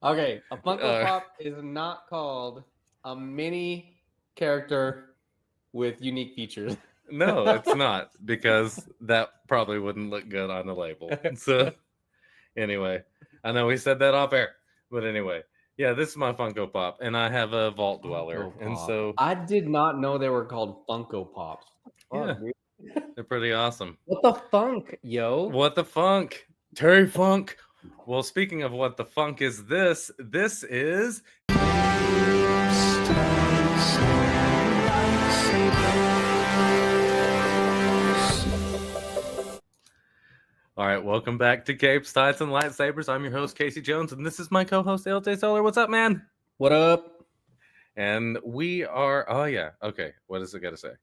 Okay, a Funko Pop is not called a mini character with unique features. No, it's not, because that probably wouldn't look good on the label. So anyway, I know we said that off air, but anyway, yeah, this is my Funko Pop, and I have a Vault Dweller, and so I did not know they were called Funko Pops. yeah, they're pretty awesome. What the funk, yo? What the funk, Terry Funk? Well, speaking of what the funk is, this is. All right, welcome back to Capes, Tights, and Lightsabers. I'm your host, Casey Jones, and this is my co-host, LJ Solar. What's up, man? What up? And we are, oh yeah, okay, what is it got to say?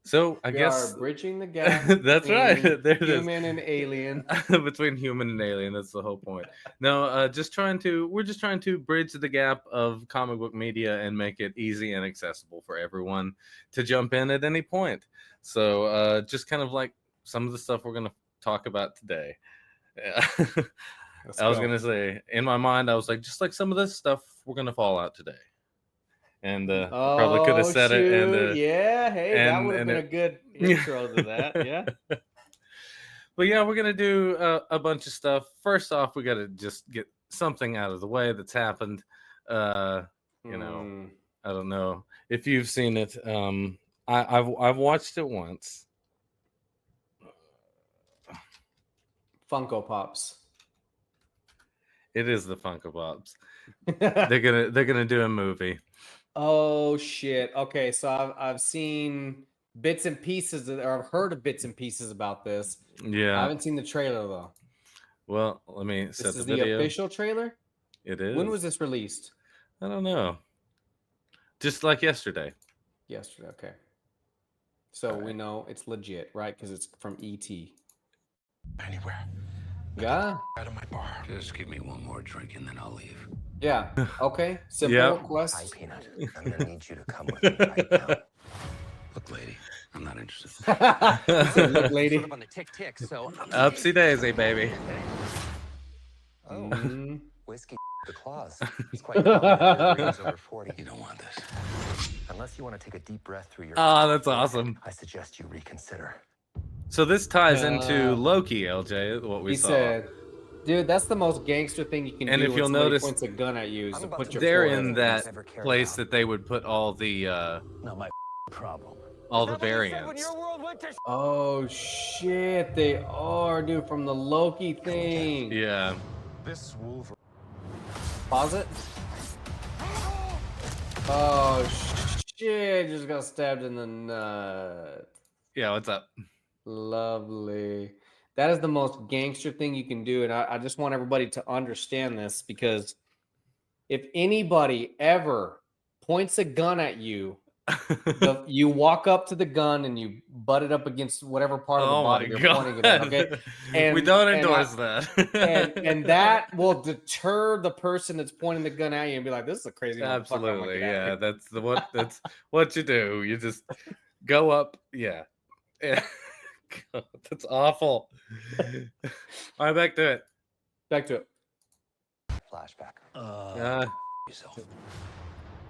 So I guess are bridging the gap. That's right. There it is. Human and alien. Between human and alien, that's the whole point. No, we're just trying to bridge the gap of comic book media and make it easy and accessible for everyone to jump in at any point. So just kind of like some of the stuff we're gonna talk about today. I was gonna say, in my mind, I was like, just like some of this stuff we're gonna fall out today. And probably could have said it. And yeah, hey, that would have been a good intro to that. Yeah. But yeah, we're gonna do a bunch of stuff. First off, we gotta just get something out of the way that's happened. You know, I don't know if you've seen it. I've watched it once. Funko Pops. It is the Funko Pops. They're gonna do a movie. Oh shit. Okay, so I've seen bits and pieces or I've heard of bits and pieces about this. Yeah. I haven't seen the trailer though. Well, let me set the video. This is the official trailer? It is. When was this released? I don't know. Just like yesterday. Yesterday, okay. So we know it's legit, right? Because it's from E.T. Anywhere. Yeah. Out of my bar. Just give me one more drink and then I'll leave. Yeah. Okay. Simple request. Hi, Peanut. I'm gonna need you to come with me right now. Look, lady, I'm not interested. Look, lady. Sort of on the tick, so Upsy daisy, baby. Oh, whiskey the claws. It's quite common. Over 40. You don't want this. Unless you want to take a deep breath through your. Oh, that's awesome. I suggest you reconsider. So this ties into Loki, LJ. What we saw. Said, dude, that's the most gangster thing you can do. And if you'll notice, points a gun at you, so put your they're in that place that they would put all the not my problem. All the variants. Oh shit, they are, dude, from the Loki thing. Yeah. This Wolverine. Pause it. Oh shit, just got stabbed in the nut. Yeah, what's up? Lovely. That is the most gangster thing you can do. And I just want everybody to understand this, because if anybody ever points a gun at you, you walk up to the gun and you butt it up against whatever part of the body you're pointing it at. Okay. And we don't endorse that. and that will deter the person that's pointing the gun at you and be like, this is a crazy Absolutely. Yeah. That's what you do. You just go up. Yeah. Yeah. God, that's awful. All right, back to it. Flashback.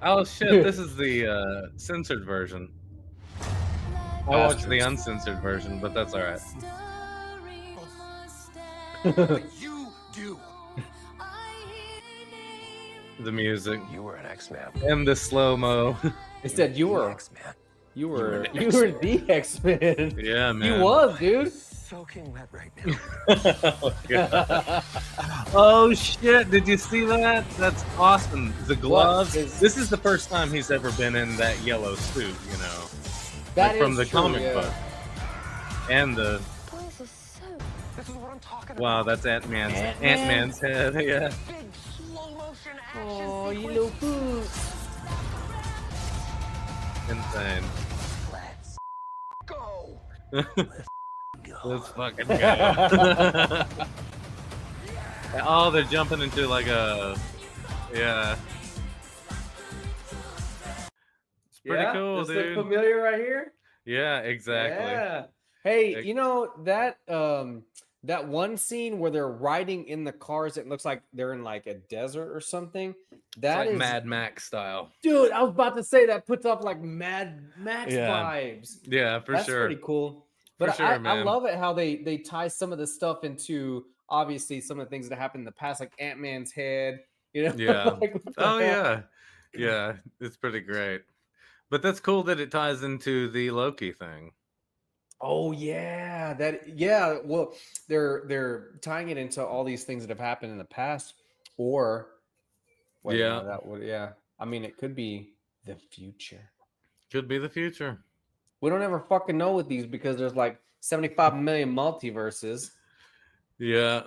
Oh shit! This is the censored version. I watched the uncensored version, but that's all right. You do. The music. You were an X-Man. And the slow-mo. They said you were X-Man. You were the X-Men. Yeah, man. You was, dude. Soaking wet right now. Oh shit! Did you see that? That's awesome. The gloves. This is the first time he's ever been in that yellow suit. You know, that like from the true, comic book. And the. This is what I'm talking about. Wow, that's Ant-Man's head. Yeah. Big slow motion action. Oh, you little boots. Insane. Let's go. Let's fucking go. Oh, they're jumping into like a, yeah. It's pretty cool, this dude. Look familiar right here? Yeah, exactly. Yeah. Hey, you know that that one scene where they're riding in the cars, it looks like they're in like a desert or something. It's That like is, Mad Max style. dude, I was about to say that puts up like Mad Max Yeah. vibes. Yeah, for That's sure. pretty cool. For But sure, I man. love it how they tie some of the stuff into obviously some of the things that happened in the past, like Ant-Man's head, you know? Yeah. Like, what the Oh hell? yeah. Yeah, it's pretty great. But that's cool that it ties into the Loki thing. Oh yeah, well, they're tying it into all these things that have happened in the past, or wait, Yeah. no, that would I mean, it could be the future. Could be the future. We don't ever fucking know with these because there's like 75 million multiverses. Yeah.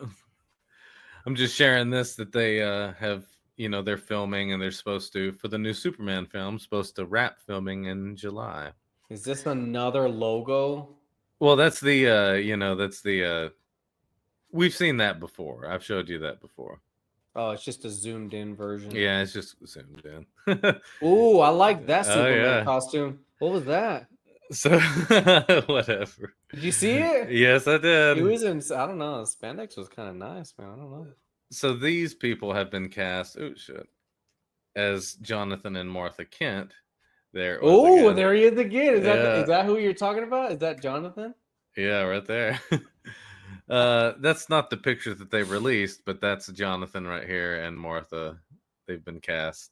I'm just sharing this that they have, they're filming and they're supposed to, for the new Superman film, supposed to wrap filming in July. Is this another logo? Well, that's the we've seen that before. I've showed you that before. Oh, it's just a zoomed in version. Yeah, it's just zoomed in. Ooh, I like that Oh, Superman yeah. costume. What was that? So whatever. Did you see it? Yes, I did. He was in, I don't know, spandex was kind of nice, man. I don't know. So these people have been cast, as Jonathan and Martha Kent. Oh, there he is again. Is Yeah. that who you're talking about? Is that Jonathan? Yeah, right there. That's not the picture that they released, but that's Jonathan right here and Martha. They've been cast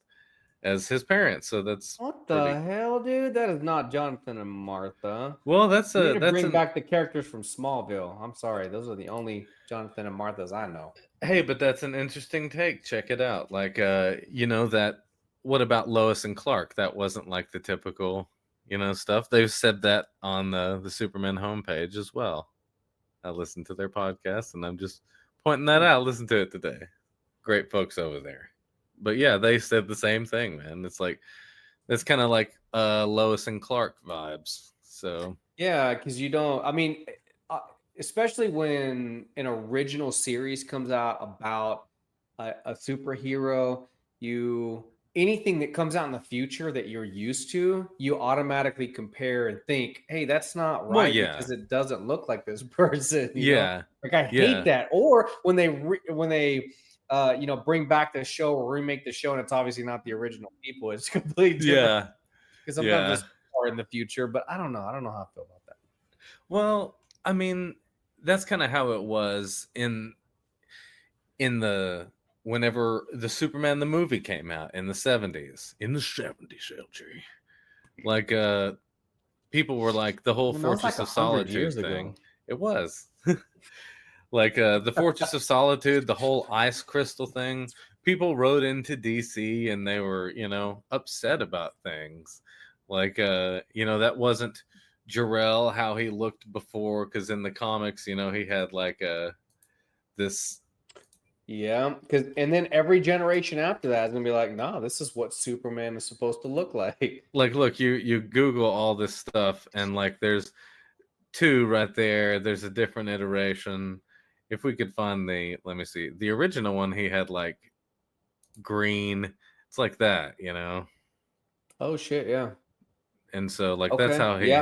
as his parents, so that's What the hell, dude? That is not Jonathan and Martha. well. That's You need to bring back the characters from Smallville. I'm sorry, those are the only Jonathan and Marthas I know. Hey, but that's an interesting take. Check it out. Like, that. What about Lois and Clark? That wasn't like the typical, stuff. They've said that on the Superman homepage as well. I listened to their podcast, and I'm just pointing that out. Listen to it today. Great folks over there. But yeah, they said the same thing, man. It's like it's kind of like Lois and Clark vibes. So yeah, because you don't. I mean, especially when an original series comes out about a superhero, anything that comes out in the future that you're used to, you automatically compare and think, hey, that's not right because it doesn't look like this person. You know? Like I hate that. Or when they bring back the show or remake the show and it's obviously not the original people, it's completely different. Because sometimes it's far in the future, but I don't know how I feel about that. Well, I mean, that's kind of how it was in the whenever the Superman the movie came out in the 70s. In the 70s, LG. Like people were like the whole Fortress of Solitude thing. It was. Like the Fortress of Solitude, the whole ice crystal thing. People wrote into DC and they were, upset about things. Like that wasn't Jor-El how he looked before, because in the comics, he had like this. Yeah, and then every generation after that is gonna be like, no, this is what Superman is supposed to look like. Like, look, you Google all this stuff, and like, there's two right there. There's a different iteration. If we could find let me see, the original one, he had like green. It's like that, Oh shit, yeah. And so, like, that's how he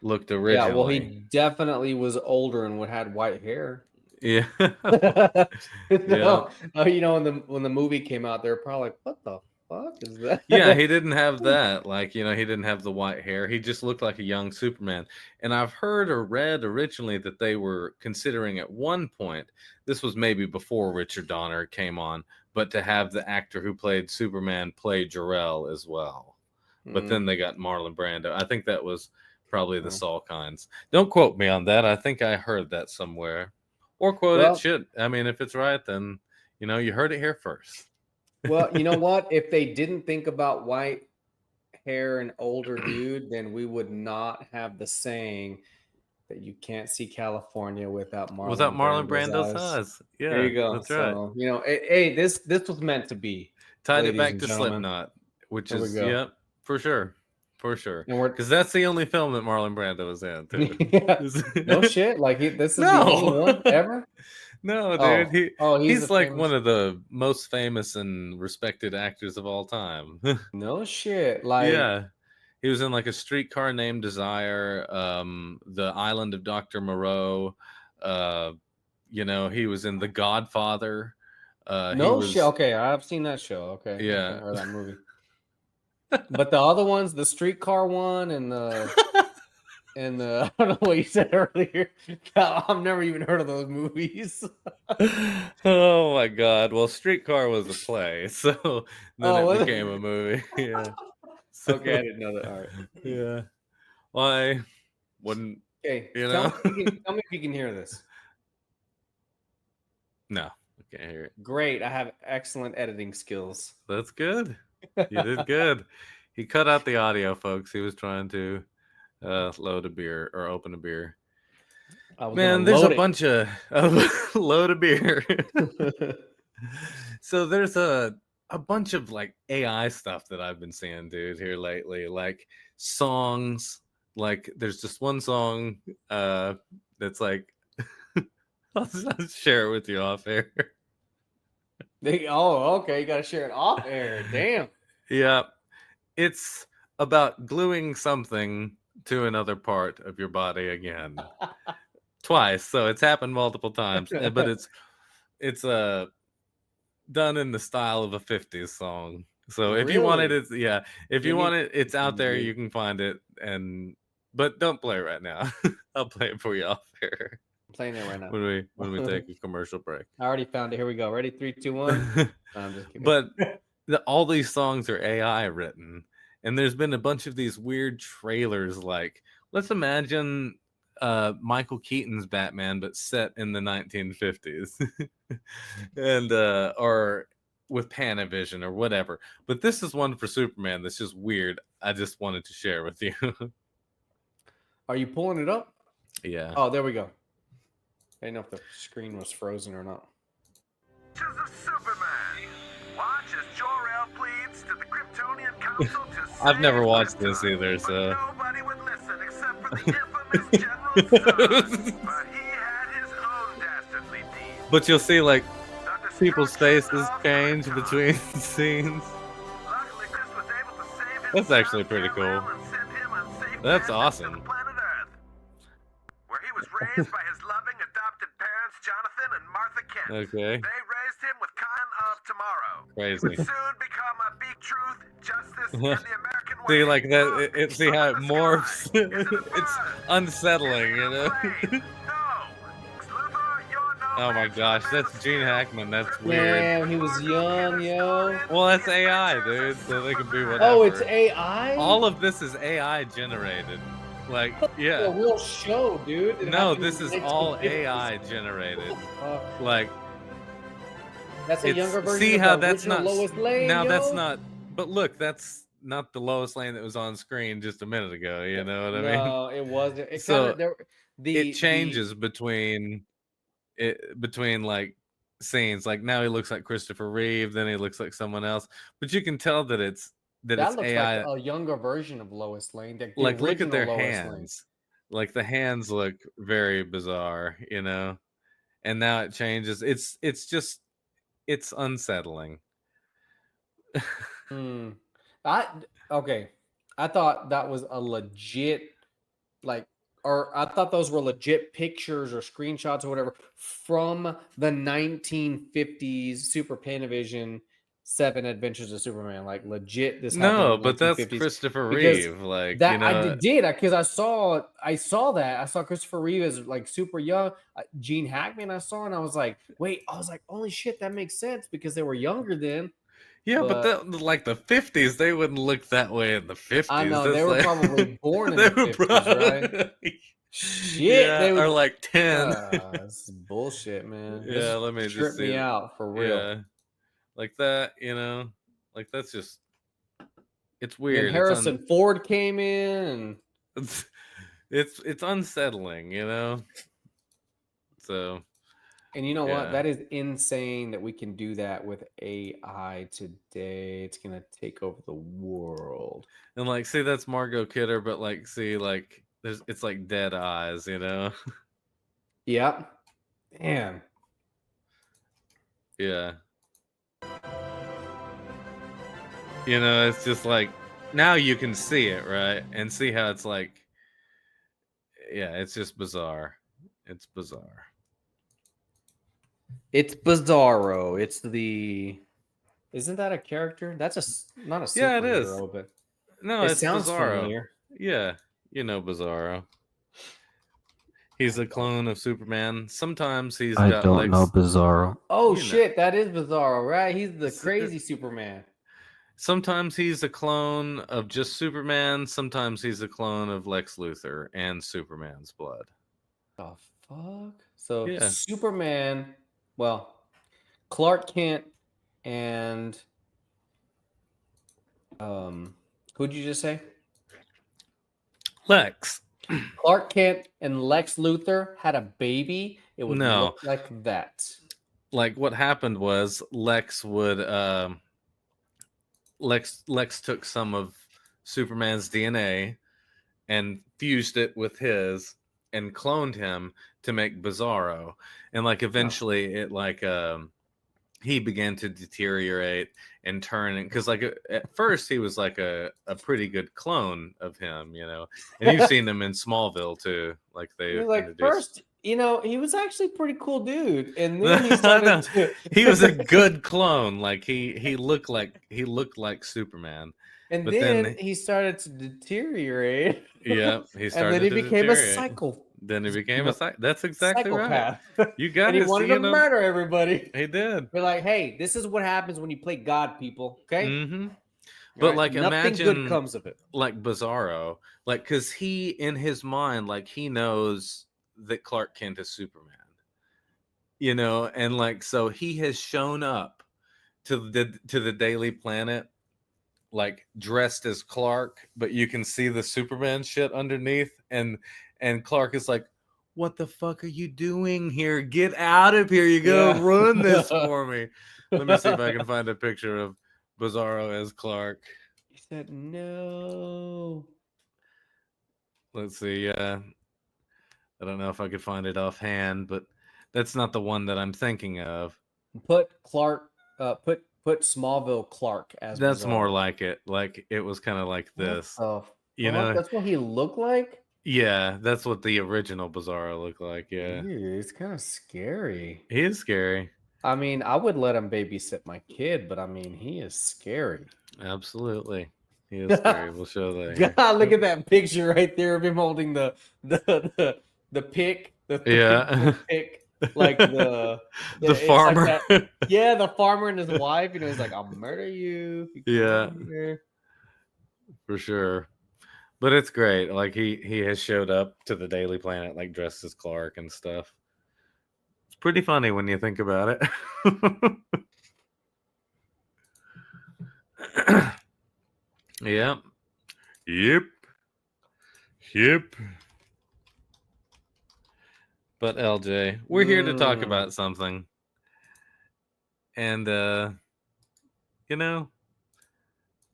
looked originally. Yeah, well, he definitely was older and had white hair. Yeah. No, when the movie came out, they were probably like, what the fuck is that? Yeah, he didn't have that. Like, he didn't have the white hair. He just looked like a young Superman. And I've heard or read originally that they were considering at one point, this was maybe before Richard Donner came on, but to have the actor who played Superman play Jor-El as well. But then they got Marlon Brando. I think that was probably the Salkinds. Don't quote me on that. I think I heard that somewhere. Or quote it. Shit. I mean, if it's right, then, you heard it here first. Well, you know what? If they didn't think about white hair and older dude, then we would not have the saying that you can't see California without Marlon Brando's eyes. Yeah, there you go. That's right. Hey, this was meant to be. Tied it back to Slipknot, which is for sure. For sure. Because that's the only film that Marlon Brando was in, too. No shit. Like, this is the only one ever? No, dude. He's like one of the most famous and respected actors of all time. No shit. Like, yeah. He was in like A Streetcar Named Desire, The Island of Dr. Moreau, you know, he was in The Godfather. He No was, shit. Okay, I've seen that show. Okay, Yeah. or that movie. But the other ones, the streetcar one and the I don't know what you said earlier. I've never even heard of those movies. Oh my God! Well, Streetcar was a play, so then Oh, it was it? became a movie. Yeah. So, Okay, I didn't know that. All right. yeah. Why wouldn't Okay, you tell know? me, if you can, tell me if you can hear this. No, I can't hear it. Great, I have excellent editing skills. That's good. You did good. He cut out the audio, folks. He was trying to load a beer or open a beer. I was Man, gonna there's a load it. bunch of load of beer. So there's a bunch of like AI stuff that I've been seeing, dude, here lately. Like songs. Like there's just one song that's like I'll share it with you off air. Oh, okay, you gotta share it off air. Damn. Yeah. It's about gluing something to another part of your body again. Twice, so it's happened multiple times. But it's done in the style of a 50s song. So if you want it, Really? if you Give me- want it, it's out there. Ye- You can find it, but don't play it right now. I'll play it for you off air I'm playing it right now. when we take a commercial break. I already found it. Here we go. Ready? 3, 2, 1. No, I'm just kidding. But all these songs are AI written, and there's been a bunch of these weird trailers. Like, let's imagine Michael Keaton's Batman, but set in the 1950s, and or with Panavision or whatever. But this is one for Superman that's just weird. I just wanted to share with you. Are you pulling it up? Yeah. Oh, there we go. I didn't know if the screen was frozen or not. Of Superman. Watch as Jor-El pleads to the Kryptonian Council to I've never save watched this Krypton, either, but so nobody would listen except for the infamous General Zod. But he had his own dastardly deeds. but you'll see like The people's destruction faces of change Krypton. between scenes. Luckily, Chris was able to save his That's son actually pretty cool. Jor-El and send him on safe That's passage awesome. to the planet Earth, where he was raised by his loving adopted parents, Jonathan and Martha Kent. Okay. They raised him with Con of Tomorrow. Crazy. Would soon become a beat truth, justice, and the American way. See, like that, Look, it see how it up in the morphs. sky. Is it a It's bird? unsettling, Is you it know? a plane? No. Slither, you're no Oh my match for gosh, the man that's of Gene steel. Hackman. That's Krypton weird. Damn, he was young, yo. Well, that's AI, dude, so they can be whatever. Oh, it's AI? All of this is AI generated. Like, A yeah. real show, dude. It No, happened this in is the all 1950s. AI generated. Fuck. Like, That's a it's younger version see of how the that's original not Lois Lane, now yo? that's not. But look, that's not the Lois Lane that was on screen just a minute ago. You know what I mean? No, it wasn't. It So, kind of there. It changes between like scenes. Like now he looks like Christopher Reeve, then he looks like someone else. But you can tell that it's that looks AI. like a younger version of Lois Lane. The Like look at original their Lois Lane. hands. Like the hands look very bizarre, you know. And now it changes. It's just it's unsettling. Okay. I thought that was a legit, like, or I thought those were legit pictures or screenshots or whatever from the 1950s Super Panavision 7 Adventures of Superman. Like legit, this happened. No, in the but that's 1950s. Christopher Because Reeve. Like that you know, I did because I saw that. I saw Christopher Reeve as like super young. Gene Hackman I saw, and I was like, wait, I was like, holy shit, that makes sense because they were younger then. yeah, but- that like the 50s, they wouldn't look that way in the 50s. I know That's they were like- probably born in They the were 50s, right? Shit, Yeah, they would or like 10. this is bullshit, man. Yeah, This let me just trip see me it. out for real. Yeah, like that, you know, like that's just it's And weird. Harrison Ford came in, and It's unsettling, you know. So and you know Yeah. what? That is insane that we can do that with AI today. It's gonna take over the world. and like see that's Margot Kidder, but like see like it's like dead eyes, you know. Yep. Damn. Yeah. You know, it's just like now you can see it, right? And see how it's like yeah, it's just bizarre. It's bizarre. It's Bizarro. It's the. Isn't that a character? That's not a Yeah, it is. superhero, but No, it it's sounds Bizarro. familiar. Yeah, you know Bizarro. He's a clone of Superman. Sometimes he's I got don't know legs. Bizarro. Oh You know. shit, that is Bizarro, right? He's the S- crazy Superman. Sometimes he's a clone of just Superman. Sometimes he's a clone of Lex Luthor and Superman's blood. The fuck? So Yeah. Superman, well, Clark Kent and who'd you just say? Lex. Clark Kent and Lex Luthor had a baby. It would No. look like that. Like what happened was Lex would Lex took some of Superman's DNA and fused it with his and cloned him to make Bizarro. And like eventually it like he began to deteriorate and turn, because like at first he was like a pretty good clone of him, you know. And you've seen him in Smallville too, like they Like introduced. first, you know, he was actually a pretty cool dude, and then he started to. He was a good clone. Like he looked like Superman. And but then he started to deteriorate. Yeah, he And started then he to became a deteriorate. Then he became a That's exactly psychopath. right. You got And he it. wanted to murder everybody. He did. We're like, hey, this is what happens when you play God, people. Okay. Mm-hmm. But Right? like, Nothing imagine good comes of it. like Bizarro, like, because he in his mind, like, he knows that Clark Kent is Superman, you know, and like, so he has shown up to the Daily Planet like dressed as Clark, but you can see the Superman shit underneath, and Clark is like, what the fuck are you doing here? Get out of here. You gotta ruin this for me. Let me see if I can find a picture of Bizarro as Clark. He said no. Let's see. I don't know if I could find it offhand, but that's not the one that I'm thinking of. Put Clark. Put Smallville Clark as. That's Bizarro. more like it. Like it was kind of like this. You know, that's what he looked like. Yeah, that's what the original Bizarro looked like. Yeah, Dude, it's kind of scary. he is scary. I mean, I would let him babysit my kid, but I mean, he is scary. Absolutely, he is scary. We'll show that. Here. God, look at that picture right there of him holding the pick. The pick, like the farmer. Like yeah, the farmer and his wife. You know, he's like, "I'll murder you." Yeah, for sure. But it's great. Like he has showed up to the Daily Planet like dressed as Clark and stuff. It's pretty funny when you think about it. Yep. But LJ, we're here to talk about something. And you know,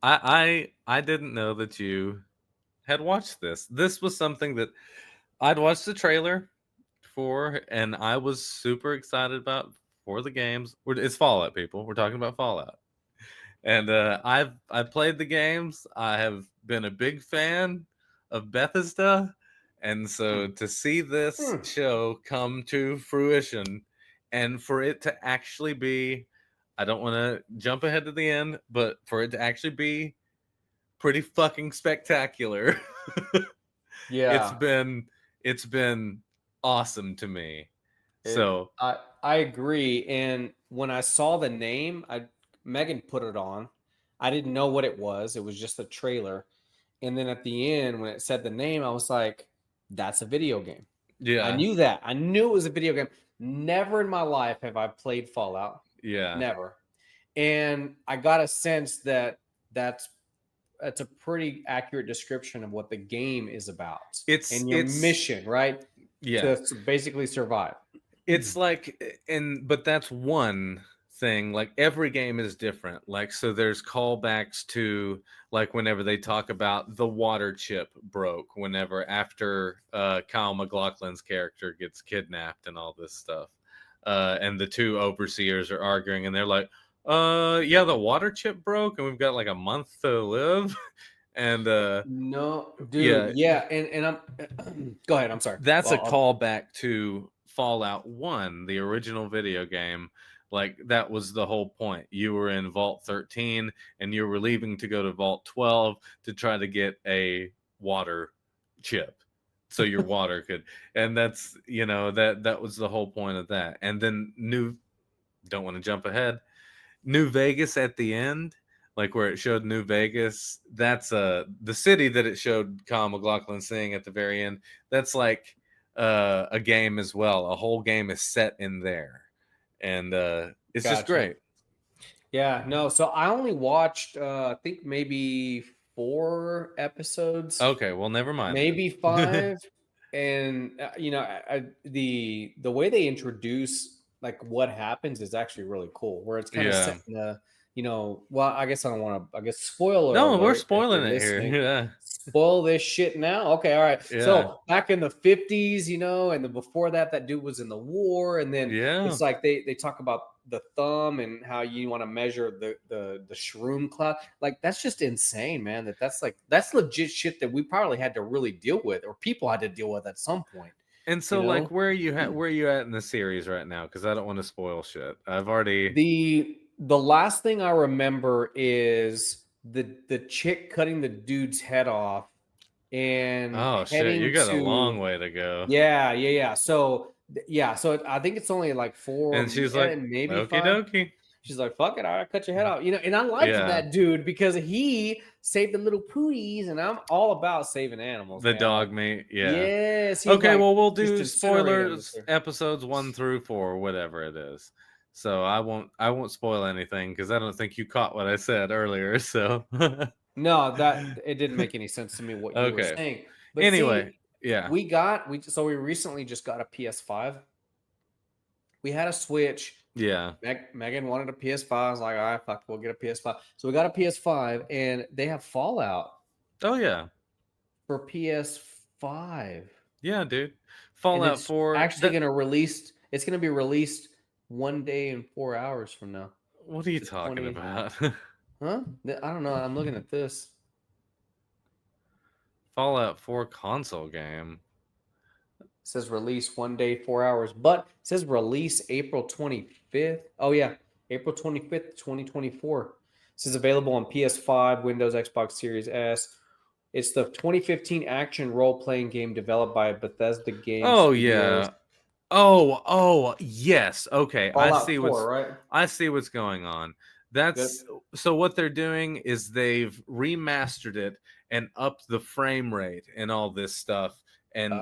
I didn't know that you had watched this. This was something that I'd watched the trailer for, and I was super excited about for the games. It's Fallout, people. We're talking about Fallout. And I've played the games. I have been a big fan of Bethesda, and so to see this show come to fruition, and for it to actually be, I don't want to jump ahead to the end, but for it to actually be pretty fucking spectacular. Yeah, it's been awesome to me. So I agree. And when I saw the name, Megan put it on. I didn't know what it was. It was just a trailer. And then at the end, when it said the name, I was like, that's a video game. Yeah. I knew that. I knew it was a video game. Never in my life have I played Fallout. Yeah. Never. And I got a sense that that's a pretty accurate description of what the game is about. It's your mission, right? Yeah. To basically survive. It's like, but that's one thing. Like every game is different. Like, so there's callbacks to like whenever they talk about the water chip broke, whenever after Kyle MacLachlan's character gets kidnapped and all this stuff. And the two overseers are arguing and they're like, yeah, the water chip broke and we've got like a month to live. And no, dude, yeah. And I'm go ahead, I'm sorry. That's a callback to Fallout 1, the original video game, like that was the whole point. You were in Vault 13 and you were leaving to go to Vault 12 to try to get a water chip. So your water could, and that's, you know, that was the whole point of that. And then don't want to jump ahead, New Vegas at the end, like where it showed New Vegas, that's the city that it showed Kyle MacLachlan seeing at the very end. That's like a game as well. A whole game is set in there, and it's just Gotcha. great. Yeah, no. So I only watched, I think maybe 4 episodes, Okay, well, never mind. maybe 5, and you know, the way they introduce like what happens is actually really cool. Where it's kind of Yeah. set in the, you know, well, I guess I don't want to. I guess spoiler. No, we're alert if spoiling you're it here. listening. Yeah. Spoil this shit now. Okay, all right. Yeah. So back in the 50s, you know, and then before that, that dude was in the war, and then Yeah. it's like they talk about the thumb and how you want to measure the shroom cloud. Like that's just insane, man. That's legit shit that we probably had to really deal with, or people had to deal with at some point. And so, You like, know? where are you at in the series right now? Because I don't want to spoil shit. I've already. The last thing I remember is the chick cutting the dude's head off and Oh shit! heading You got a to- long way to go. Yeah. So I think it's only like 4, And she's yeah, like, maybe "Okie 5. dokie." She's like, fuck it, I'll cut your head off. You know, and I liked Yeah. that dude because he saved the little pooties, and I'm all about saving animals. The man. dog meat. Yeah. Yes. he's Okay, like, well, we'll just do incinerate him. spoilers episodes 1 through 4, whatever it is. So I won't spoil anything because I don't think you caught what I said earlier. So No, that it didn't make any sense to me what you were Okay. saying. But anyway, see, yeah. we recently just got a PS5. We had a Switch. Yeah. Megan wanted a PS5. I was like, all right, fuck, we'll get a PS5. So we got a PS5, and they have Fallout Oh yeah. for PS5. Yeah, dude. And Fallout it's 4. actually going to release. It's going to be released 1 day and 4 hours from now. What are you the talking 20 about? Huh? I don't know. I'm looking at this. Fallout 4 console game. It says release 1 day, 4 hours, but it says release April 25th. Oh yeah, April 25th, 2024. This is available on PS5, Windows, Xbox Series S. It's the 2015 action role-playing game developed by Bethesda Games. Oh Studios. yeah. Oh yes. Okay. Fallout I see 4, right? I see what's going on. That's so what they're doing is they've remastered it and upped the frame rate and all this stuff. And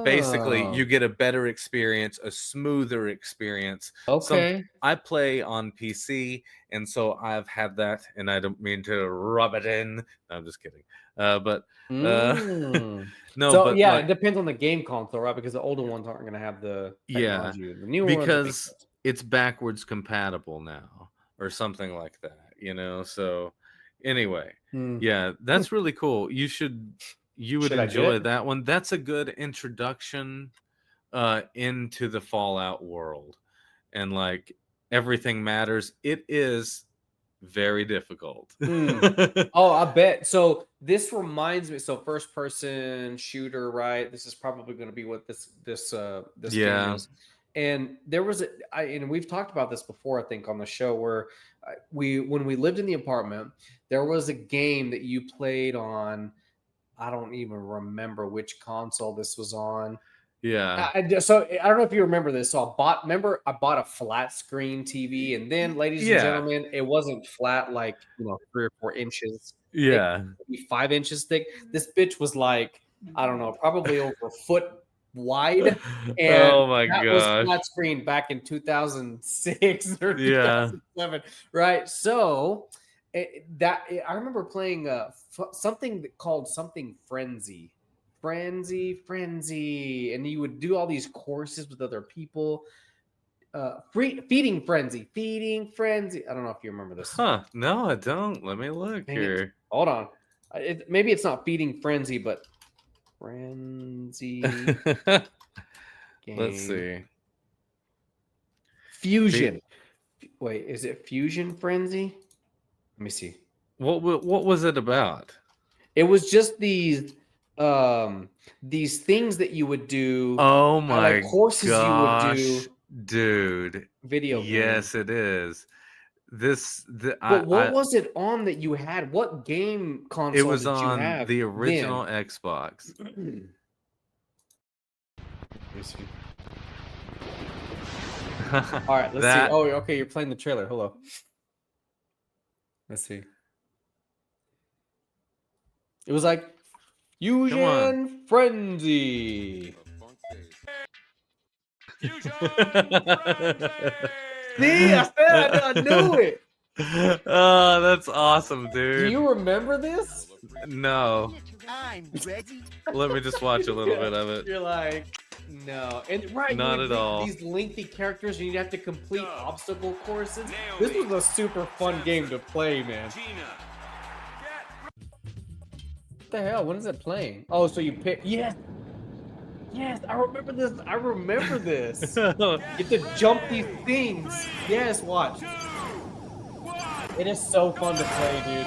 basically Oh. you get a better experience, a smoother experience. Okay. I play on PC, and so I've had that, and I don't mean to rub it in. No, I'm just kidding. But Mm. no, So but yeah, like, it depends on the game console, right? Because the older ones aren't going to have the Yeah, technology. The newer ones, because it's backwards compatible now or something like that, you know. So anyway, yeah, that's really cool. You would Should I get enjoy it? that one. That's a good introduction into the Fallout world, and like everything matters. It is very difficult. Oh, I bet. So this reminds me. So first person shooter, right? This is probably going to be what this Yeah. game is. And there was and we've talked about this before, I think, on the show where when we lived in the apartment, there was a game that you played on. I don't even remember which console this was on. Yeah. So I don't know if you remember this. So I bought a flat screen TV, and then, ladies and gentlemen, it wasn't flat like 3 or 4 inches. Yeah. Maybe 5 inches thick. This bitch was like, I don't know, probably over a foot wide. And Oh my that was gosh. flat screen back in 2006 or Yeah. 2007, right? So I remember playing something called something Frenzy, and you would do all these courses with other people. Feeding Frenzy. I don't know if you remember this. Huh? No, I don't. Let me look Dang it. here. Hold on. Maybe it's not Feeding Frenzy, but Frenzy. Let's see. Fusion. Wait, is it Fusion Frenzy? Let me see. What was it about? It was just these these things that you would do, Oh like my courses you would gosh, do. dude. Video game. Yes, it is. But what was it on that you had? What game console It was did you on have the original then? Xbox. Let me see. All right, let's see. Oh, okay, you're playing the trailer. Hello. Let's see. It was like Fusion Frenzy. Fusion Frenzy! See, I said I knew it. Oh, that's awesome, Do dude. you remember this? No. I'm ready. Let me just watch a little bit of it. You're like, no. And right, Not you at would all. These lengthy characters, and you'd have to complete obstacle courses. This was a super fun game to play, man. What the hell? When is it playing? Oh, so you pick. Yes. Yes, I remember this. I remember this. You get to jump these things. Yes, watch. It is so fun to play, dude.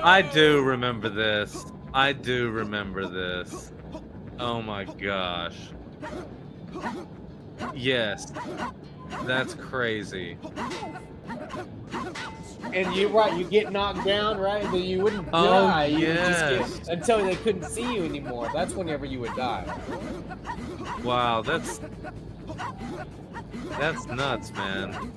I do remember this. I do remember this. Oh my gosh. Yes. That's crazy. And you're right, you get knocked down, right? But you wouldn't Oh, die. You would yes. just get until they couldn't see you anymore. That's whenever you would die. Wow, that's nuts, man.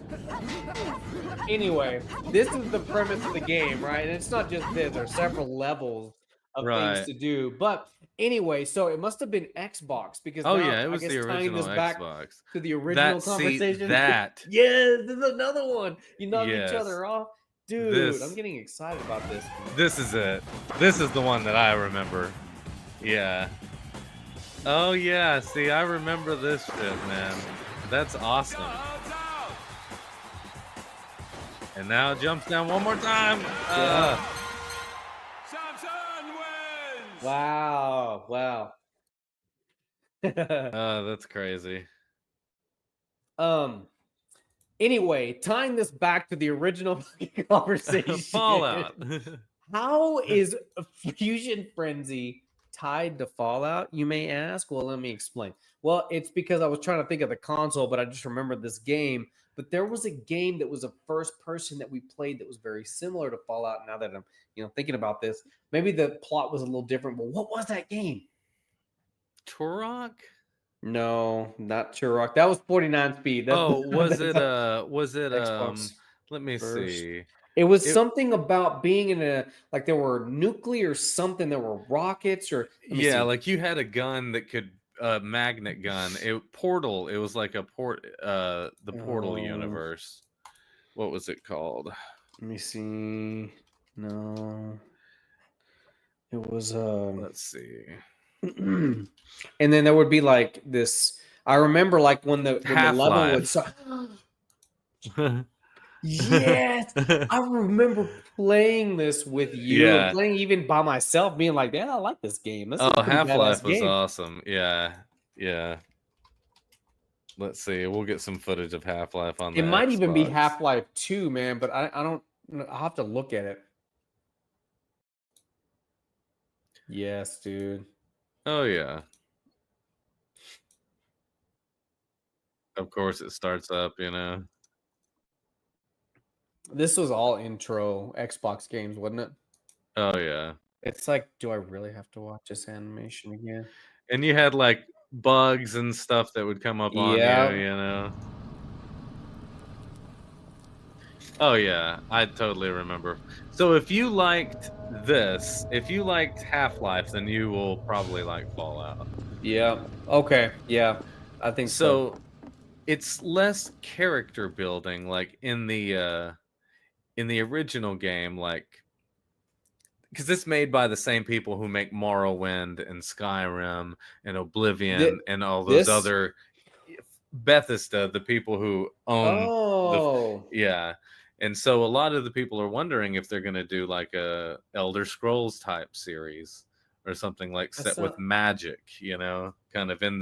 Anyway, this is the premise of the game, right? And it's not just this. There's several levels of Right. things to do. But anyway, so it must have been Xbox because Oh now, yeah, it I was guess the tying original this back Xbox. to the original See, conversation. that. Yes, there's another one. You knock Yes. each other off. Dude, This- I'm getting excited about this. This is it. This is the one that I remember. Yeah. Oh yeah, see, I remember this shit, man. That's awesome. And now it jumps down one more time. Samson wins! Wow. Wow. That's crazy. Anyway, tying this back to the original conversation. Fallout. How is a Fusion Frenzy tied to Fallout, you may ask? Well, let me explain. Well, it's because I was trying to think of the console, but I just remembered this game. But there was a game that was a first person that we played that was very similar to Fallout. Now that I'm, thinking about this, maybe the plot was a little different. But what was that game? Turok? No, not Turok. That was 49 speed. That's, Oh, was that's it Xbox let me first. see. It was something about being in like there were nuclear something, there were rockets or Yeah, like you had a gun that could magnet gun. It was like a the Portal universe. What was it called? Let me see. No. It was Let's see. and then there would be like this. I remember like when the level would yes, I remember playing this with you and playing even by myself, being like, "Yeah, I like this game." This is a pretty Half-Life badass was game. awesome. Yeah. Let's see. We'll get some footage of Half-Life on. It might even be Half-Life 2, man, but I don't. I'll have to look at it. Yes, dude. Oh yeah. Of course, it starts up. This was all intro Xbox games, wasn't it? Oh yeah. It's like, do I really have to watch this animation again? And you had like bugs and stuff that would come up on you. Oh yeah, I totally remember. So if you liked this, if you liked Half-Life, then you will probably like Fallout. Yeah. Okay. Yeah. I think so. So it's less character building, like in the original game, like because it's made by the same people who make Morrowind and Skyrim and Oblivion and all those other Bethesda, the people who own and so a lot of the people are wondering if they're going to do like a Elder Scrolls type series or something like set with magic, kind of in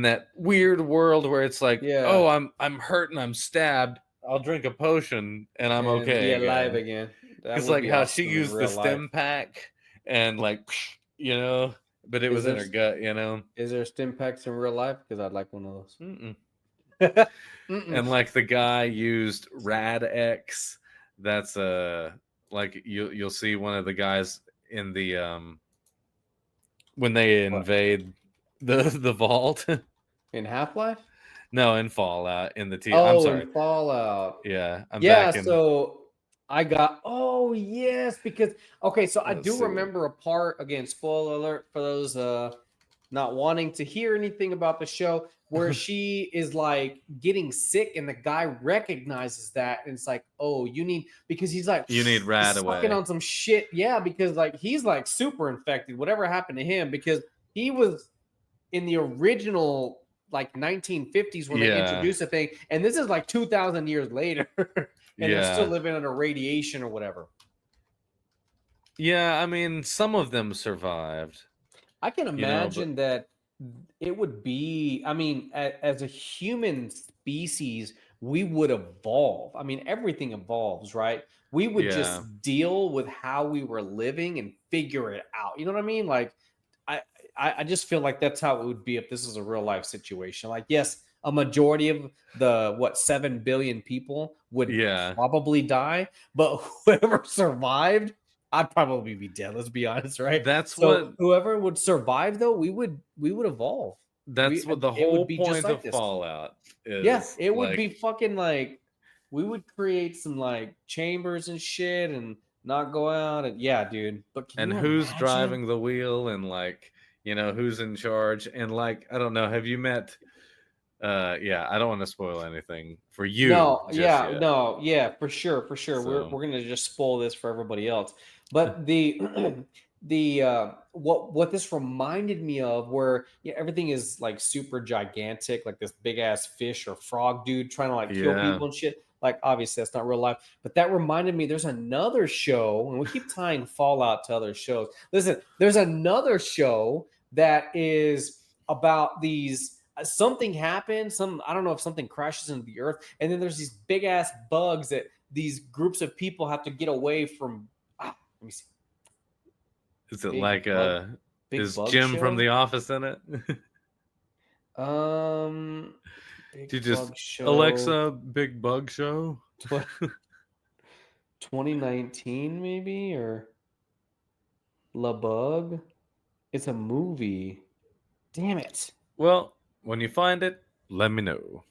that weird world where it's like, oh, I'm hurt and I'm stabbed. I'll drink a potion and I'm okay. Be alive again. It's like how she used the stim pack and like you know, but it Is was in there her s- gut, you know. Is there stim packs in real life? Because I'd like one of those. Mm-mm. Mm-mm. And like the guy used Rad X. That's like you'll see one of the guys in the when they What? invade the vault. In Half-Life? No, in Fallout in the T. I'm Oh, sorry. in Fallout. Yeah, I'm Yeah, back in. so I got oh yes, because okay, so I Let's do see. remember a part again, spoiler alert for those not wanting to hear anything about the show, where she is like getting sick and the guy recognizes that and it's like, oh, you need because he's like You need Rad sucking away. on some shit. Yeah, because like he's like super infected, whatever happened to him, because he was in the original like 1950s when they Yeah. introduced the thing, and this is like 2,000 years later, and they're still Yeah. living under radiation or whatever. Yeah, I mean, some of them survived. I can know, but- imagine that it would be, I mean, as a human species, we would evolve. I mean, everything evolves, right? We would Yeah. just deal with how we were living and figure it out. You know what I mean? Like, I just feel like that's how it would be if this is a real life situation. Like, yes, a majority of the 7 billion people would Yeah. probably die, but whoever survived, I'd probably be dead. Let's be honest, right? That's So what whoever would survive, though, we would evolve. that's what the It would whole be just point like of this. Fallout is. Yeah, it would like, be fucking like we would create some like chambers and shit and not go out and yeah, dude. But can and you who's imagine? driving the wheel and like, you know, who's in charge and like, I don't know, have you met yeah, I don't want to spoil anything for you. No, just yeah, yet. no, yeah, for sure, for sure. So- We're gonna just spoil this for everybody else. But the what this reminded me of, where yeah, everything is like super gigantic, like this big ass fish or frog dude trying to like kill Yeah. people and shit. Like obviously that's not real life, but that reminded me. There's another show, and we keep tying Fallout to other shows. Listen, there's another show that is about these something happens, I don't know if something crashes into the earth, and then there's these big ass bugs that these groups of people have to get away from. Let me see. Is it Big like bug- big is bug Jim show? from The Office in it? Big You just bug show. Alexa, big bug show. 2019 maybe, or La Bug. It's a movie. Damn it. Well, when you find it, let me know.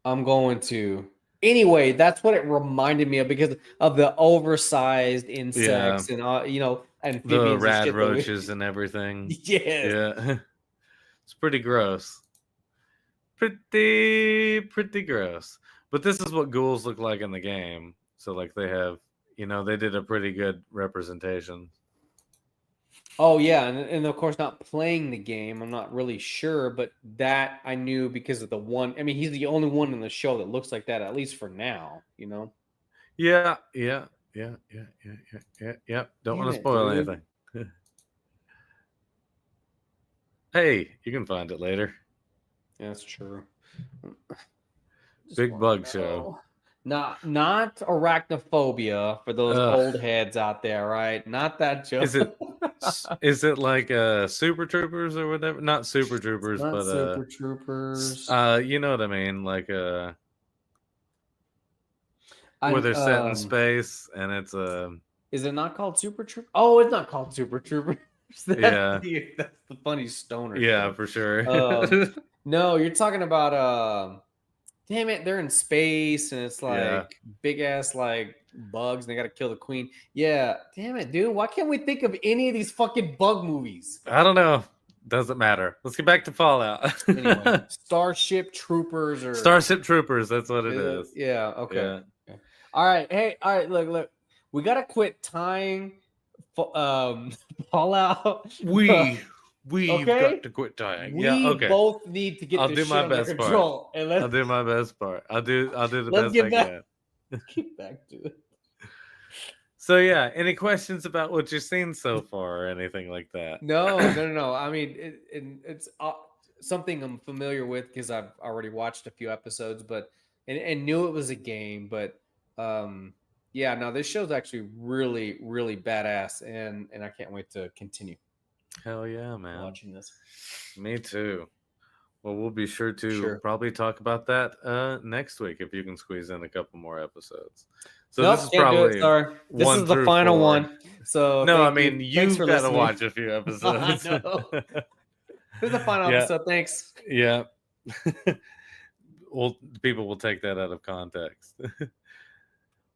I'm going to. Anyway, that's what it reminded me of because of the oversized insects and you know, amphibians The and rad shit that we- roaches and everything. Yes. Yeah. It's pretty gross. Pretty gross. But this is what ghouls look like in the game. So like they have, you know, they did a pretty good representation. Oh yeah, and of course not playing the game. I'm not really sure, but that I knew because of the one. I mean, he's the only one in the show that looks like that, at least for now. You know. Yeah. Don't Damn want to it, spoil dude. anything. Hey, you can find it later. Yeah, that's true. Just Big wanna bug show. know. Not arachnophobia for those Ugh. old heads out there, right? Not that joke. Is it like Super Troopers or whatever? Not Super Troopers, Not but Super Troopers. you know what I mean, like where I- they're set in space and it's Is it not called Super Troopers? Oh, it's not called Super Troopers. That's Yeah. that's the funny stoner. yeah, shit. for sure. No, you're talking about damn it, they're in space and it's like Yeah. big ass like bugs and they gotta kill the queen. Yeah, damn it, dude. Why can't we think of any of these fucking bug movies? I don't know. Doesn't matter. Let's get back to Fallout. Anyway, Starship Troopers or Starship Troopers, that's what it is. Yeah, okay. Yeah. All right, hey, all right, look. We gotta quit tying Fallout. We've Okay? got to quit dying. We Yeah, okay. both need to get I'll this do shit my under best part. control. And let's I'll do my best part. I'll do the Let's best get I back- can. get back to it. So yeah, any questions about what you've seen so far or anything like that? No. I mean, it's something I'm familiar with because I've already watched a few episodes, but and knew it was a game. But Yeah, no, this show's actually really, really badass, and I can't wait to continue Hell yeah, man. watching this. Me too. Well, we'll be sure to Sure. probably talk about that next week if you can squeeze in a couple more episodes. So Nope, this is can't do it. probably Sorry, this one is the through final 4. one. So No, I thank you. mean Thanks you've for got to listening. watch a few episodes. I know. This is the final Yeah. episode. Thanks. Yeah. Well, people will take that out of context.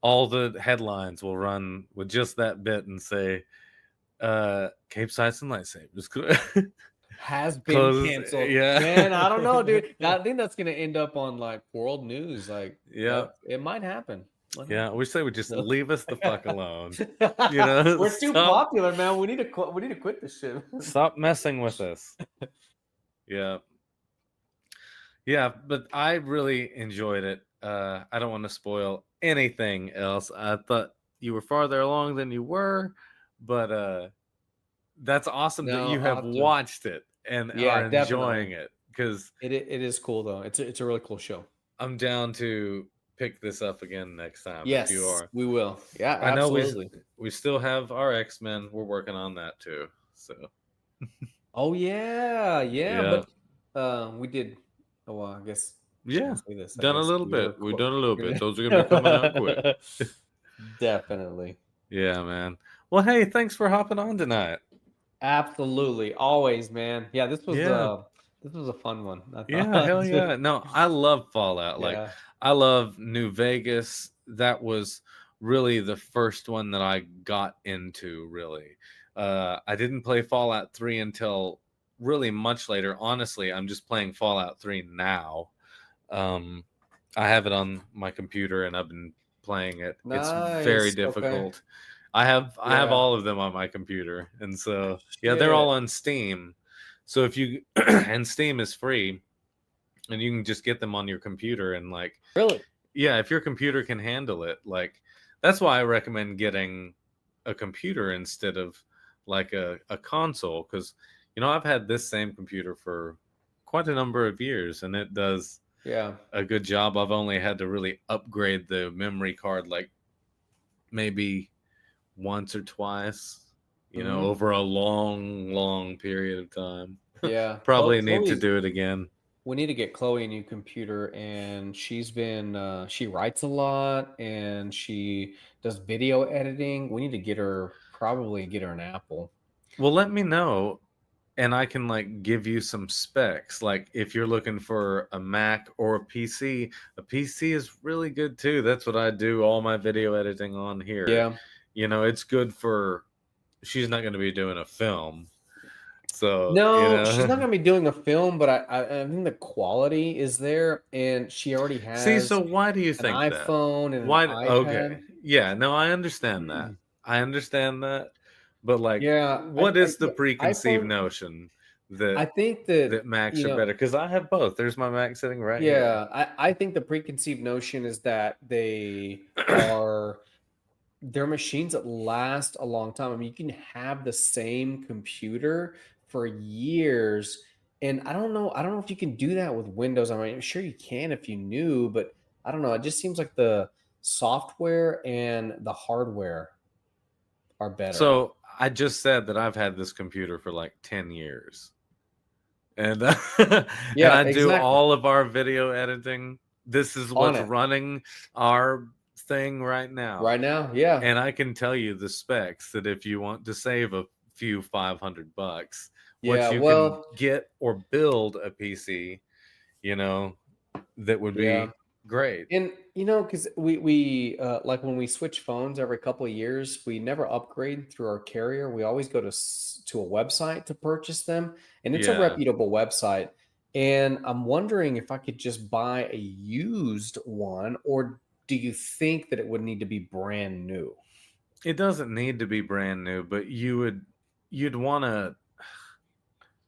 All the headlines will run with just that bit and say, Capesize and lightsabers. Has been Closes- canceled. yeah. Man, I don't know, dude. I think that's gonna end up on like world news. Like, Yeah. it might happen. Yeah, we say we just leave us the fuck alone. You know, we're too stop- popular, man. We need to quit this shit. Stop messing with us. Yeah. Yeah, but I really enjoyed it. I don't want to spoil anything else. I thought you were farther along than you were, but that's awesome that No, you I'll have have to- watched it and Yeah, are enjoying it, because It is cool though. It's a really cool show. I'm down to pick this up again next time. Yes, if you are. we will. Yeah, I know absolutely. we still have our X-Men. We're working on that too. So Oh yeah, Yeah. but we did. Oh, well, I guess. I yeah, shouldn't say this. I done a guess little we bit. were We've clo- done a little bit. Those are gonna be coming out quick. Definitely. Yeah, man. Well, hey, thanks for hopping on tonight. Absolutely. Always, man. Yeah, this was Yeah. a fun one. I Yeah, thought. hell yeah. No, I love Fallout. Like, Yeah. I love New Vegas. That was really the first one that I got into, really. I didn't play Fallout 3 until really much later. Honestly, I'm just playing Fallout 3 now. I have it on my computer and I've been playing it. It's very Nice, okay. difficult. I have Yeah. all of them on my computer. And so yeah, they're all on Steam. So if you and Steam is free and you can just get them on your computer and like Really? yeah, if your computer can handle it, like that's why I recommend getting a computer instead of like a console, because you know I've had this same computer for quite a number of years and it does Yeah. a good job. I've only had to really upgrade the memory card like maybe once or twice, you know, Mhm. over a long period of time. Yeah. Probably need to Chloe's- do it again. We need to get Chloe a new computer, and she's been she writes a lot and she does video editing. We need to probably get her an Apple. Well, let me know and I can like give you some specs. Like if you're looking for a Mac or a PC is really good too. That's what I do all my video editing on here. Yeah. You know, it's good for she's not going to be doing a film. So, No, you know. she's not gonna be doing a film, but I think the quality is there, and she already has See, so why do you an think that? iPhone and Why? an Okay. iPad. Yeah, no, I understand that. I understand that. But like Yeah, what is the yeah, preconceived iPhone- notion I that think that that Macs you are know, better? Because I have both. There's my Mac sitting right here. Yeah, I think the preconceived notion is that they are they're machines that last a long time. I mean, you can have the same computer for years, and I don't know if you can do that with Windows. I mean, I'm sure you can if you knew, but I don't know. It just seems like the software and the hardware are better. So I just said that I've had this computer for like 10 years. And, Yeah, and I do exactly. all of our video editing. This is what's it. running our thing right now. Right now, yeah. And I can tell you the specs that if you want to save a few $500, Yeah, what you well- can get or build a PC, you know, that would Yeah. be great. And you know, because we like when we switch phones every couple of years, we never upgrade through our carrier. We always go to a website to purchase them, and it's Yeah. a reputable website. And I'm wondering if I could just buy a used one, or do you think that it would need to be brand new? It doesn't need to be brand new, but you'd want to.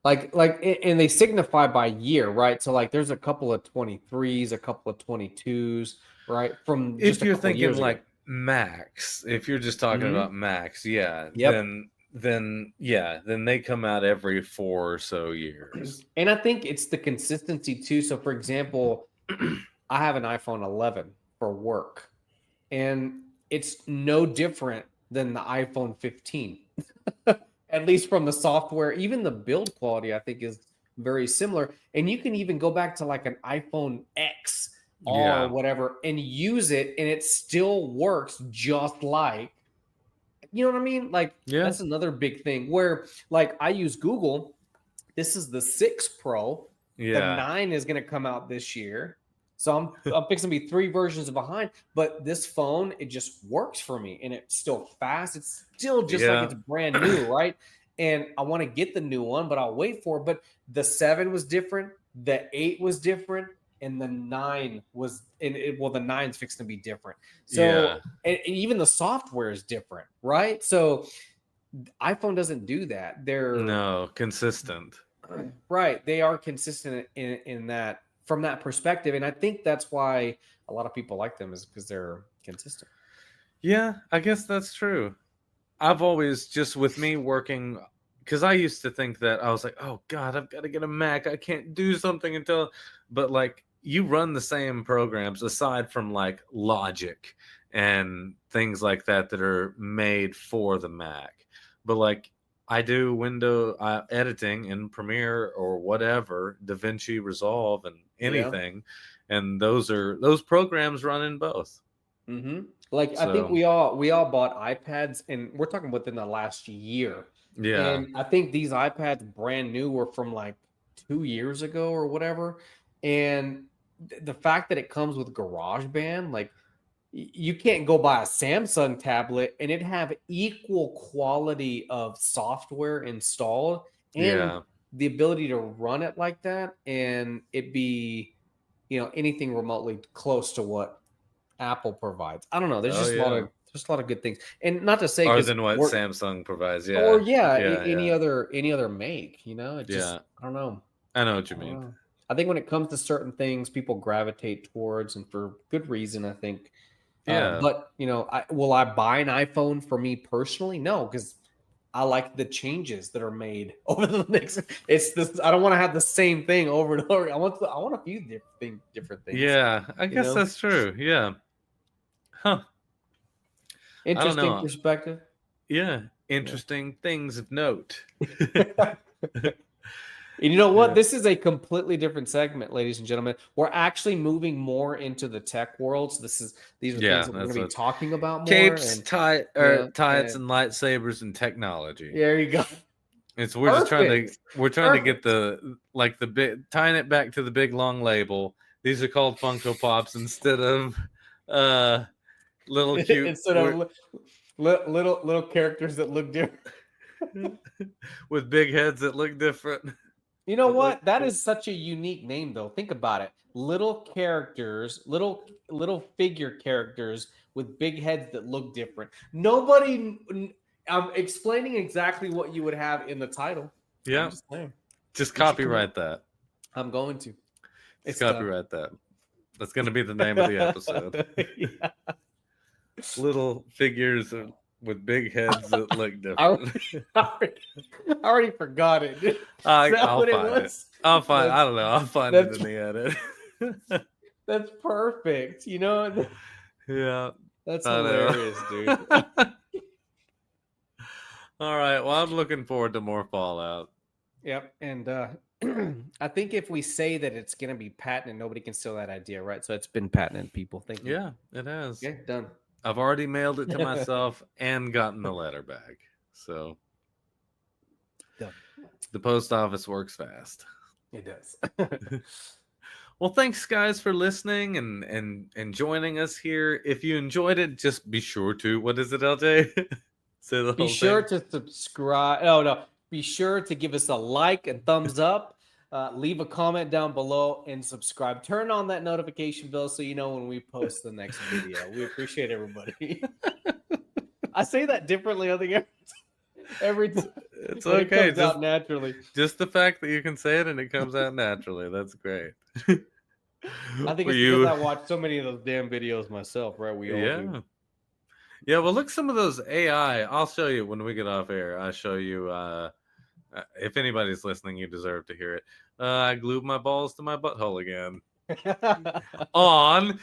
And they signify by year, right? So like, there's a couple of 23s, a couple of 22s, right? From just If a you're couple of thinking years ago. like Max, if you're just talking Mhm. about Max, yeah, Yep. then they come out every 4 or so years. And I think it's the consistency too. So, for example, I have an iPhone 11 for work, and it's no different than the iPhone 15. At least from the software, even the build quality, I think is very similar. And you can even go back to like an iPhone X or whatever and use it, and it still works just like, you know what I mean? Like, that's another big thing where, like, I use Google. This is the 6 Pro. The 9 is going to come out this year. So I'm fixing to be 3 versions behind, but this phone, it just works for me, and it's still fast. It's still just like it's brand new, right? And I want to get the new one, but I'll wait for it. But the 7 was different, the 8 was different, and the 9 was, the 9's fixing to be different. So and even the software is different, right? So iPhone doesn't do that. They're consistent. Right. They are consistent in that, from that perspective. And I think that's why a lot of people like them, is because they're consistent. Yeah, I guess that's true. I've always, just with me working, because I used to think that I was like, oh God, I've got to get a Mac. I can't do something until, but like, you run the same programs aside from like Logic and things like that that are made for the Mac. But like, I do window editing in Premiere or whatever, DaVinci Resolve and anything, and those programs run in both. Mm-hmm. Like, I think we all bought iPads, and we're talking within the last year. Yeah, and I think these iPads brand new were from like 2 years ago or whatever. And the fact that it comes with GarageBand, like, you can't go buy a Samsung tablet and it have equal quality of software installed and the ability to run it like that, and it be, anything remotely close to what Apple provides. I don't know. There's just a lot of good things, and not to say other than what Samsung provides. Or any other make. It just, I don't know. I know what you mean. I think when it comes to certain things, people gravitate towards, and for good reason, I think. But will I buy an iPhone for me personally? No, because I like the changes that are made over the next. It's this. I don't want to have the same thing over and over. I want a few different things. Yeah, I guess that's true. Yeah. Huh. Interesting perspective. Yeah, interesting things of note. And you know what? This is a completely different segment, ladies and gentlemen. We're actually moving more into the tech world. So these are things that we're going to be talking about more. Capes, tights, and lightsabers and technology. There you go. We're just trying to get the big, tying it back to the big long label. These are called Funko Pops instead of little cute instead of little characters that look different with big heads that look different. You know what? That is such a unique name, though. Think about it. Little characters, little figure characters with big heads that look different. I'm explaining exactly what you would have in the title. Yeah. Just copyright that. I'm going to. It's copyright that. That's going to be the name of the episode. Little figures with big heads that look different. I already forgot it. I'll find it. I don't know. I'll find it in the edit. That's perfect. Yeah. That's hilarious, dude. All right. Well, I'm looking forward to more Fallout. Yep. And I think if we say that it's going to be patented, nobody can steal that idea, right? So it's been patented, people. Thank you. Yeah, it has. Okay, done. I've already mailed it to myself and gotten the letter back. So the post office works fast. It does. Well, thanks guys for listening and joining us here. If you enjoyed it, just be sure to, what is it, LJ? Say the whole Be sure thing. to subscribe. Oh no. Be sure to give us a like and thumbs up. Leave a comment down below and subscribe. Turn on that notification bell so you know when we post the next video. We appreciate everybody. I say that differently, I think, every time. It's okay. It comes out naturally. Just the fact that you can say it and it comes out naturally. That's great. I think it's because I watch so many of those damn videos myself, right? We all do. Yeah, well, look, some of those AI. I'll show you when we get off air. I'll show you. If anybody's listening, you deserve to hear it. I glued my balls to my butthole again. On.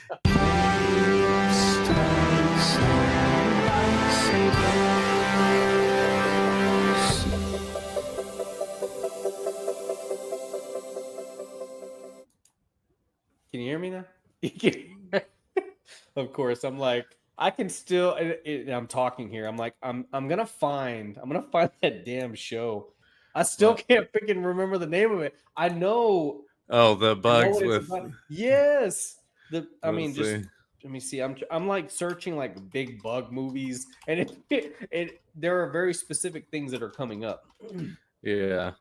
Of course, I'm like, I can still. I'm talking here. I'm like, I'm gonna find that damn show. I still What? can't freaking remember the name of it. I know. Oh, the I know bugs what it's with. about. Yes. I Let's mean, just see. let me see. I'm like searching like big bug movies, and there are very specific things that are coming up. Yeah.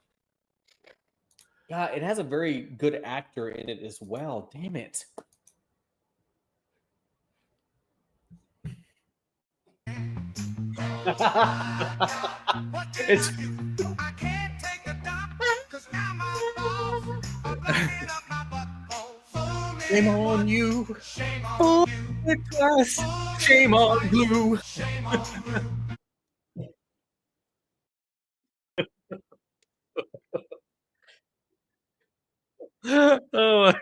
God, it has a very good actor in it as well. Damn it. It's I can't take a dump, 'cause now my balls are blocking up my butthole. So many Shame on you. Shame Oh, on you. the class. Shame on blue. Shame on you. Oh